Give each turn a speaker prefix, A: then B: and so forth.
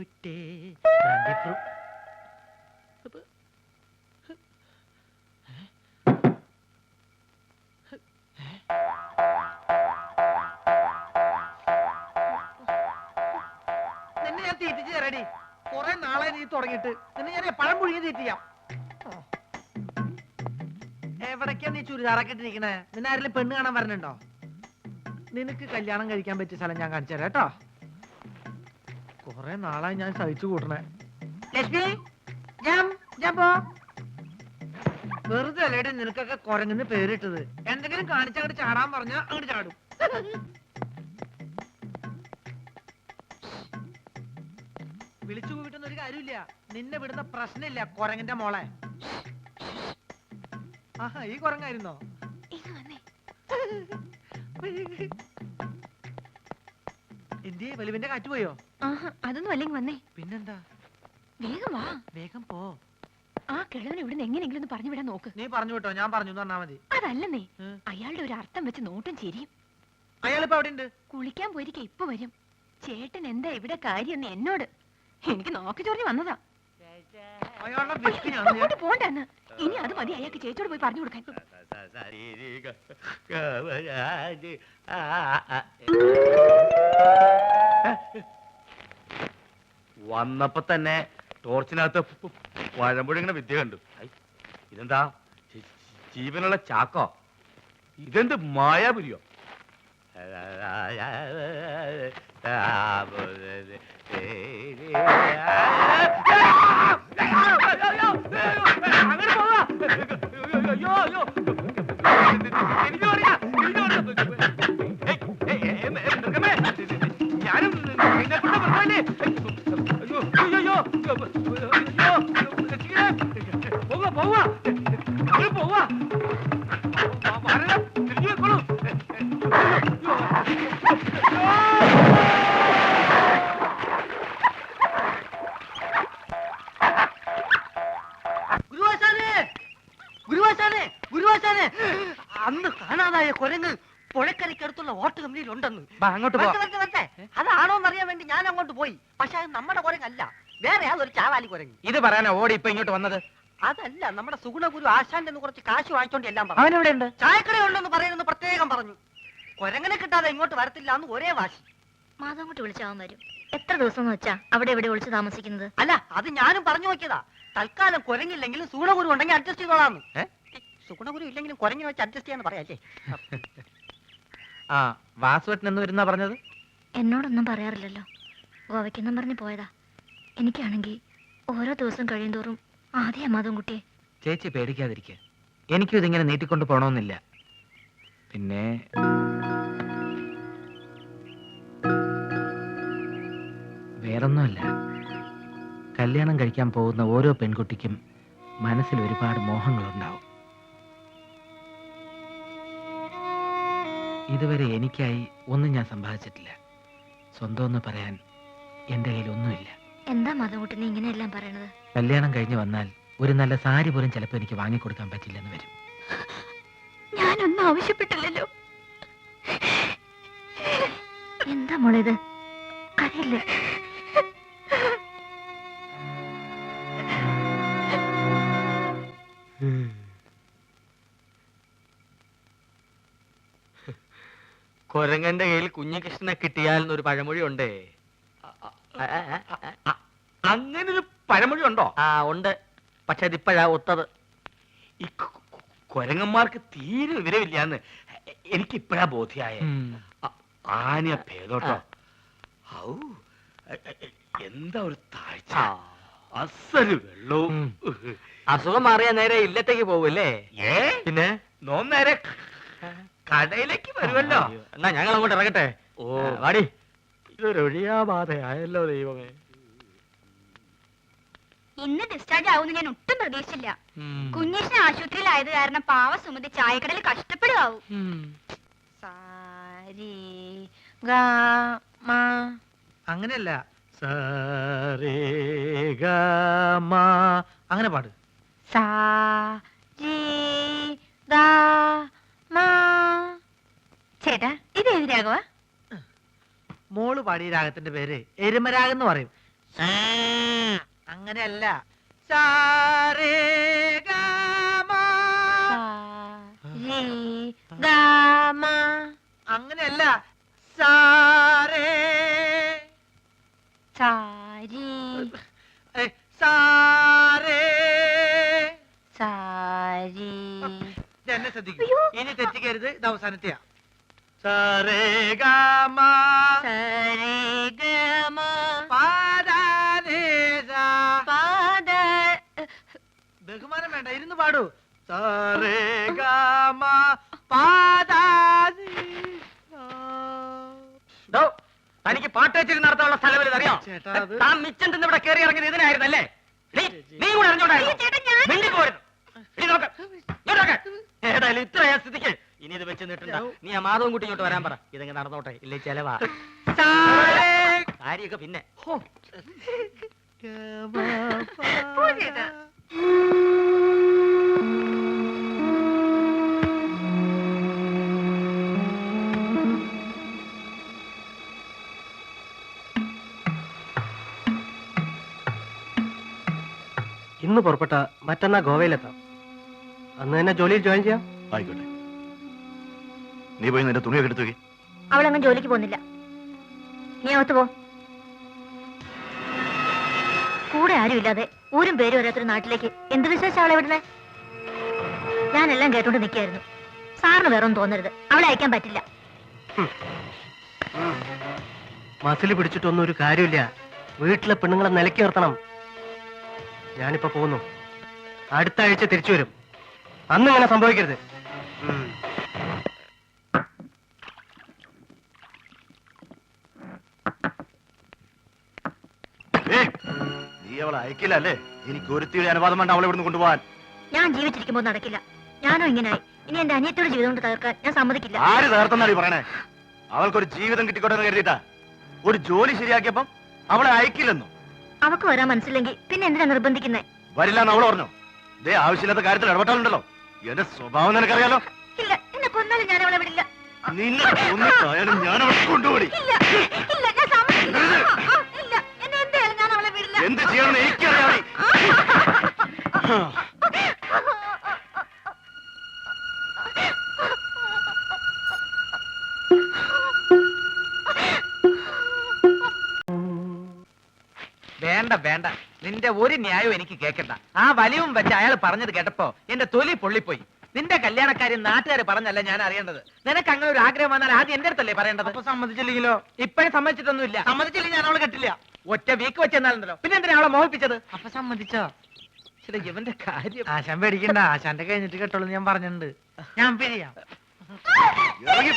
A: വിട്ടേ നിന്നെ ഞാൻ തീറ്റിച്ച് തരാടി. കുറെ നാളെ നീ തുടങ്ങിയിട്ട് നിന്നെ ഞാൻ പഴം പുഴുങ്ങി തീറ്റിയാം. എവിടേക്കാ നീ ചുരിദാറൊക്കെ ഇട്ടിരിക്കണേ? നിന്നെ ആരെങ്കിലും പെണ്ണ് കാണാൻ വരണുണ്ടോ? നിനക്ക് കല്യാണം കഴിക്കാൻ പറ്റിയ സ്ഥലം ഞാൻ കാണിച്ചു തരാം കേട്ടോ. കുറെ നാളായി ഞാൻ സഹിച്ചു കൂട്ടണേ. ലക്ഷ്മി ഞാൻ പോ. വെറുതെ അല്ലേടെ നിനക്കൊക്കെ കുരങ്ങുന്ന പേരിട്ടത്. എന്തെങ്കിലും കാണിച്ചങ്ങോട്ട് ചാടാൻ പറഞ്ഞാ അങ്ങോട്ട് ചാടും. വിളിച്ചു കൂട്ടുന്ന ഒരു കാര്യമില്ല. നിന്നെ വിടുന്ന പ്രശ്നമില്ല കുരങ്ങന്റെ മോളെ. ആഹാ, ഈ കുരങ്ങായിരുന്നോ? എന്തിയെ വലിവിന്റെ കാറ്റ് പോയോ?
B: അതൊന്നും അല്ലെങ്കിൽ വന്നേ.
A: പിന്നെന്താ?
B: വേഗം വാ.
A: വേഗം പോ.
B: ആ കിഴവനെ ഇവിടുന്ന് എങ്ങനെയെങ്കിലും ഒന്ന് പറഞ്ഞു വിടാൻ നോക്ക്.
A: നീ പറഞ്ഞു വിട്ടോ, ഞാൻ പറഞ്ഞു പറഞ്ഞാ മതി.
B: അതല്ലെന്നേ, അയാളുടെ ഒരു അർത്ഥം വെച്ച് നോട്ടും ചിരിയും.
A: അയാളിപ്പോ അവിടെ ഉണ്ട്.
B: കുളിക്കാൻ പോയിരിക്ക ഇപ്പൊ വരും. ചേട്ടൻ എന്താ ഇവിടെ കാര്യം എന്നോട്. എനിക്ക് നോക്കി ചൊറിഞ്ഞു വന്നതാ. അങ്ങോട്ട് പോണ്ടെന്ന്. ഇനി അത് മതി അയാൾക്ക് ചേച്ചിയോട് പോയി പറഞ്ഞു കൊടുക്കാൻ.
C: വന്നപ്പോ തന്നെ ടോർച്ചിനകത്ത് പഴമ്പുഴങ്ങനെ വിദ്യ കണ്ടു. ഇതെന്താ ജീവനുള്ള ചാക്കോ? ഇതെന്ത് മായാപുരിയോ? ഞാനും
A: അന്ന് കാണാതായ കുരങ്ങ് പുഴക്കരയ്ക്കടുത്തുള്ള ഓട്ട് കമ്പനിയിൽ ഉണ്ടെന്ന്.
D: അങ്ങോട്ട് പോ.
A: അതാണോന്നറിയാൻ വേണ്ടി ഞാൻ അങ്ങോട്ട് പോയി. പക്ഷെ അത് നമ്മുടെ കുരങ്ങല്ല, വേറെ അതൊരു ചാവാലി കുരങ്ങ്.
D: ഇത് പറയാനാ ഓടി ഇപ്പൊ ഇങ്ങോട്ട് വന്നത്?
A: അതല്ല, നമ്മുടെ സുഗുണഗുരു ആശാന്റെ കുറച്ച് കാശ് വാങ്ങിച്ചോണ്ട് എല്ലാം പറഞ്ഞു.
D: അവനെവിടെ ഉണ്ട്?
A: ചായക്കടയുണ്ടെന്ന് പറയുന്നത് പ്രത്യേകം പറഞ്ഞു. കുരങ്ങനെ കിട്ടാതെ ഇങ്ങോട്ട് വരത്തില്ല എന്ന് ഒരേ വാശി.
B: മാധവൻകുട്ടി വിളിച്ചാവാൻ വരും. എത്ര ദിവസം വെച്ചാ അവിടെ എവിടെ വിളിച്ച് താമസിക്കുന്നത്?
A: അല്ല, അത് ഞാനും പറഞ്ഞു നോക്കിയതാ. തൽക്കാലം കുരങ്ങില്ലെങ്കിലും സുഗുണഗുരു ഉണ്ടെങ്കിൽ അഡ്ജസ്റ്റ് ചെയ്തോളാന്ന്. സുഗുണഗുരു ഇല്ലെങ്കിലും കുരങ്ങിനെ വെച്ച് അഡ്ജസ്റ്റ് ചെയ്യാന്ന് പറയാല്ലേ.
D: ആ വാസുവേട്ടൻ എന്ന് വരുന്നാ പറഞ്ഞത്?
B: എന്നോടൊന്നും പറയാറില്ലല്ലോ. ഗോവയ്ക്കെന്നും പറഞ്ഞ് പോയതാ. എനിക്കാണെങ്കിൽ ഓരോ ദിവസം കഴിയുന്തോറും ആദ്യം മാധവൻകുട്ടിയെ.
D: ചേച്ചി പേടിക്കാതിരിക്കുക. എനിക്കും ഇതിങ്ങനെ നീട്ടിക്കൊണ്ട് പോണമെന്നില്ല. പിന്നെ വേറൊന്നുമല്ല, കല്യാണം കഴിക്കാൻ പോകുന്ന ഓരോ പെൺകുട്ടിക്കും മനസ്സിൽ ഒരുപാട് മോഹങ്ങളുണ്ടാവും. ഇതുവരെ എനിക്കായി ഒന്നും ഞാൻ സമ്പാദിച്ചിട്ടില്ല. സ്വന്തം ഒന്ന് പറയാൻ എൻ്റെ കയ്യിൽ ഒന്നുമില്ല.
B: എന്താ മാധവൻകുട്ടി നീ ഇങ്ങനെയെല്ലാം പറയണത്?
D: കല്യാണം കഴിഞ്ഞ് വന്നാൽ ഒരു നല്ല സാരി പോലും ചിലപ്പോൾ എനിക്ക് വാങ്ങിക്കൊടുക്കാൻ പറ്റില്ലെന്ന് വരും.
B: ഞാനൊന്നും ആവശ്യപ്പെട്ടില്ലല്ലോ. എന്താ മോളേത്? കരയില്ലേ?
D: കൊരങ്ങന്റെ കയ്യിൽ കുഞ്ഞികൃഷ്ണനെ കിട്ടിയാൽ എന്നൊരു പഴമൊഴി ഉണ്ടേ.
C: അങ്ങനെ ഒരു പഴമൊഴി ഉണ്ടോ?
D: ആ ഉണ്ട്, പക്ഷെ അതിപ്പോഴാ ഒത്തത്.
C: ഈ കൊരങ്ങന്മാർക്ക് തീരെ വിവരമില്ലാന്ന് എനിക്കിപ്പോഴാ ബോധ്യായ. ആന ഭേദോട്ടോ. ഔ, എന്താ ഒരു താഴ്ച, അസല് വെള്ളവും.
D: അസുഖം മാറിയ നേരെ ഇല്ലത്തേക്ക് പോവല്ലേ?
C: പിന്നെ നേരെ കടയിലേക്ക് വരുമല്ലോ.
D: എന്നാ ഞങ്ങൾ അങ്ങോട്ട് ഇറങ്ങട്ടെ.
C: ഓ
D: വാടി.
C: ഇതൊരു ഒഴിയാബാധയായല്ലോ ദൈവമേ.
E: ഇന്ന് ഡിസ്ചാർജ് ആവുമെന്ന് ഞാൻ ഒട്ടും പ്രതീക്ഷിച്ചില്ല. കുഞ്ഞേശൻ ആശുപത്രിയിലായത് കാരണം പാവ സുമതി ചായക്കടയിൽ കഷ്ടപ്പെടുവാവും.
A: അങ്ങനെയല്ല, അങ്ങനെ പാട്.
B: ചേട്ടാ ഇത് ഏത് രാഘവ?
A: മോള് പാടിയ രാഗത്തിന്റെ പേര് എരുമരാഗം എന്ന് പറയും. അങ്ങനെയല്ല. സാരേ ഗമ. അങ്ങനെയല്ല. സാരേ ഏ, സാരേ. എന്നെ ശ്രദ്ധിക്കൂ. ഇനി തെറ്റിക്കരുത്. ഇത് അവസാനത്തെയാ. സാരേ ഗമ ബഹുമാനം വേണ്ട, ഇരുന്ന് പാടൂ. സാരേ ഗമ
C: തനിക്ക് പാട്ട് വെച്ചിരുന്ന് നടത്താനുള്ള സ്ഥലം അറിയാം.
A: ചേട്ടാ, അത്
C: താൻ മിച്ചം തിന്ന് ഇവിടെ കയറി ഇറങ്ങിയത് ഇതിനായിരുന്നല്ലേ? നീ കൂടെ അറിഞ്ഞോണ്ടായിരുന്നു. ഏതായാലും ഇത്രയാ സ്ഥിതിക്ക് ഇനി ഇത് വെച്ച് നിട്ടണ്ട. നീ ആ മാധവൻ കുട്ടി ഇങ്ങോട്ട് വരാൻ പറ. ഇതെങ്ങനെ നടന്നോട്ടെ, ഇല്ലേ ചെലവാ. കാര്യമൊക്കെ പിന്നെ.
F: ഇന്ന് പുറപ്പെട്ട മറ്റന്നാ ഗോവയിലെത്താം. അന്ന് തന്നെ ജോലിയിൽ ജോയിൻ ചെയ്യാം.
G: ആയിക്കോട്ടെ. നീ പോയി നിന്റെ തുണിയൊക്കെ എടുത്തു വെക്ക്.
E: അവളങ്ങ് ജോലിക്ക് പോകുന്നില്ല. നീ അകത്ത് പോ. കൂടെ ആരുമില്ലാതെ ഊരും പേരും വരാത്തൊരു നാട്ടിലേക്ക് എന്ത് വിശേഷം അവളെ വിടുന്നേ? ഞാനെല്ലാം കേട്ടോണ്ട് നിൽക്കായിരുന്നു. സാറിന് വേറൊന്നും തോന്നരുത്. അവളെ അയക്കാൻ പറ്റില്ല.
F: മസിൽ പിടിച്ചിട്ടൊന്നും ഒരു കാര്യമില്ല. വീട്ടിലെ പെണ്ണുങ്ങളെ നിലയ്ക്ക് നിർത്തണം. ഞാനിപ്പോ പോകുന്നു. അടുത്ത ആഴ്ച തിരിച്ചു വരും. അന്ന് ഇങ്ങനെ സംഭവിക്കരുത്.
G: നീ അവളെ അയക്കില്ല അല്ലേ? എനിക്ക് ഒരുത്തിയുടെ അനുവാദം വേണ്ട അവളെ ഇവിടുന്ന് കൊണ്ടുപോകാൻ.
E: ഞാൻ ജീവിച്ചിരിക്കുമ്പോൾ നടക്കില്ല. ഞാനോ ഇങ്ങനായി. ഇനി എന്റെ അനിയത്തോടെ ജീവിതം കൊണ്ട് തകർക്കാൻ ഞാൻ സമ്മതിക്കില്ല.
G: ആര് തകർത്തെന്നാണ് പറയണേ? അവൾക്കൊരു ജീവിതം കിട്ടിക്കോട്ടെ എന്ന് കരുതിയിട്ടാ. ഒരു ജോലി ശരിയാക്കിയപ്പം അവളെ അയക്കില്ലെന്നു.
E: അവക്ക് വരാൻ മനസ്സില്ലെങ്കിൽ പിന്നെ എന്തിനാ നിർബന്ധിക്കുന്നേ?
G: വരില്ല എന്ന് അവൾ പറഞ്ഞു. ഇതേ ആവശ്യമില്ലാത്ത കാര്യത്തിൽ ഇടപെട്ടാലുണ്ടല്ലോ. എന്റെ സ്വഭാവം നിനക്കറിയാലോ.
E: ഇല്ല, എന്നെ കൊന്നാലും ഞാൻ അവളെ വിടില്ല.
G: നിന്നെ കൊന്നിട്ടായാലും ഞാൻ അവളെ കൊണ്ടുപോയി.
E: ഇല്ല, ഇല്ല, ഞാൻ സമ്മതിക്കില്ല. ഇല്ല, എന്നെ എന്തായാലും ഞാൻ അവളെ വിടില്ല.
G: എന്ത് ചെയ്യണമെന്ന് എനിക്കറിയാം.
D: വേണ്ട വേണ്ട, നിന്റെ ഒരു ന്യായവും എനിക്ക് കേൾക്കണ്ട. ആ വലിവും വെച്ച് അയാൾ പറഞ്ഞത് കേട്ടപ്പോ എന്റെ തൊലി പൊള്ളിപ്പോയി. നിന്റെ കല്യാണക്കാരി നാട്ടുകാർ പറഞ്ഞല്ല ഞാൻ അറിയേണ്ടത്. നിനക്ക് അങ്ങനെ ഒരു ആഗ്രഹം വന്നാൽ ആദ്യം എന്റെ അടുത്തല്ലേ പറയേണ്ടത്?
A: അപ്പൊ സമ്മതിച്ചില്ലെങ്കിലോ?
D: ഇപ്പോഴും സമ്മതിച്ചിട്ടൊന്നുമില്ല.
A: സമ്മതിച്ചില്ലെങ്കിൽ ഞാൻ അവളെ കെട്ടില്ല.
D: ഒറ്റ വീക്ക് വെച്ചെന്നാലുണ്ടല്ലോ. പിന്നെ എന്തിനാ അവളെ മോഹിപ്പിച്ചത്?
A: അപ്പൊ സമ്മതിച്ചോ?
D: ചില ഇവന്റെ കാര്യം.
A: ആശാൻ പേടിക്കണ്ട. ആശാന്റെ കഴിഞ്ഞിട്ട് കെട്ടുള്ളൂ ഞാൻ പറഞ്ഞിട്ടുണ്ട്. ഞാൻ പിരിയാം.
G: ഇറങ്ങി